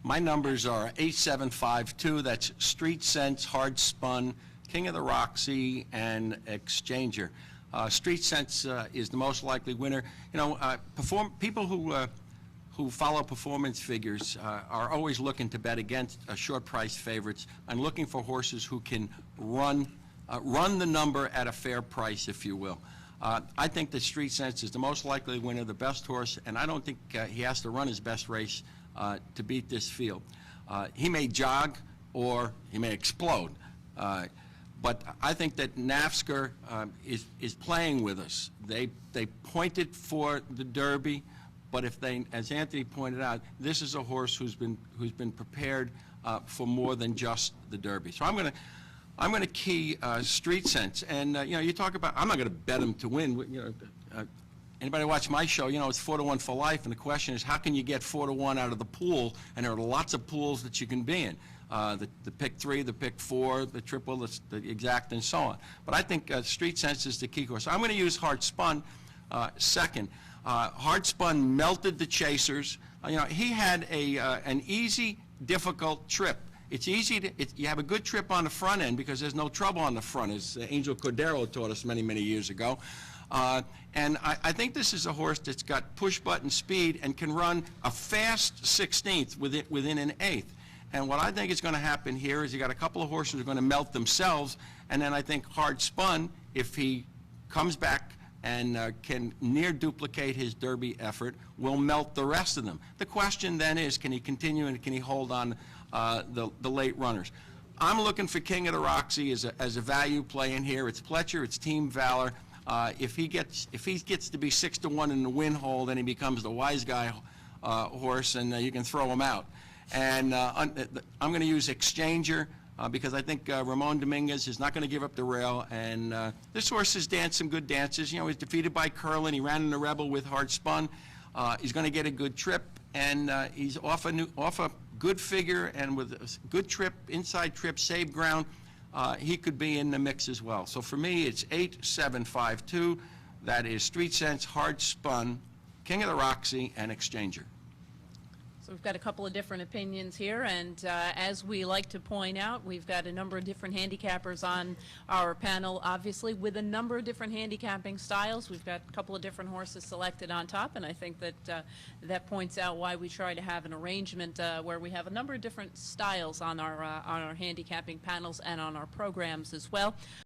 My numbers are 8752. That's Street Sense, Hard Spun, King of the Roxy, and Exchanger. Street Sense is the most likely winner. You know, people who follow performance figures are always looking to bet against short price favorites and looking for horses who can run the number at a fair price, if you will. I think that Street Sense is the most likely winner, the best horse, and I don't think he has to run his best race to beat this field. He may jog or he may explode. But I think that NAFSCAR is playing with us. They pointed for the Derby, but if they, as Anthony pointed out, this is a horse who's been prepared for more than just the Derby. So I'm going to key Street Sense, and you know, you talk about, I'm not going to bet him to win. You know, anybody watch my show? You know, it's 4-to-1 for life, and the question is, how can you get 4-to-1 out of the pool? And there are lots of pools that you can be in. The pick 3, the pick 4, the triple, the exact, and so on. But I think Street Sense is the key horse. So I'm going to use Hard Spun second. Hard Spun melted the chasers. You know, he had an easy, difficult trip. It's easy to, you have a good trip on the front end because there's no trouble on the front, as Angel Cordero taught us many, many years ago. And I think this is a horse that's got push-button speed and can run a fast 16th within an eighth. And what I think is going to happen here is you got a couple of horses who are going to melt themselves, and then I think Hard Spun, if he comes back and can near duplicate his Derby effort, will melt the rest of them. The question then is, can he continue and can he hold on the late runners? I'm looking for King of the Roxy as a value play in here. It's Pletcher, it's Team Valor. If he gets to be 6-to-1 in the win hole, then he becomes the wise guy horse, and you can throw him out. And I'm going to use Exchanger because I think Ramon Dominguez is not going to give up the rail. And this horse has danced some good dances. You know, he's defeated by Curlin. He ran in the Rebel with Hard Spun. He's going to get a good trip, and he's off a good figure, and with a good trip, inside trip, save ground, he could be in the mix as well. So for me, it's 8-7-5-2. That is Street Sense, Hard Spun, King of the Roxy, and Exchanger. So we've got a couple of different opinions here, and as we like to point out, we've got a number of different handicappers on our panel, obviously, with a number of different handicapping styles. We've got a couple of different horses selected on top, and I think that that points out why we try to have an arrangement where we have a number of different styles on our handicapping panels and on our programs as well.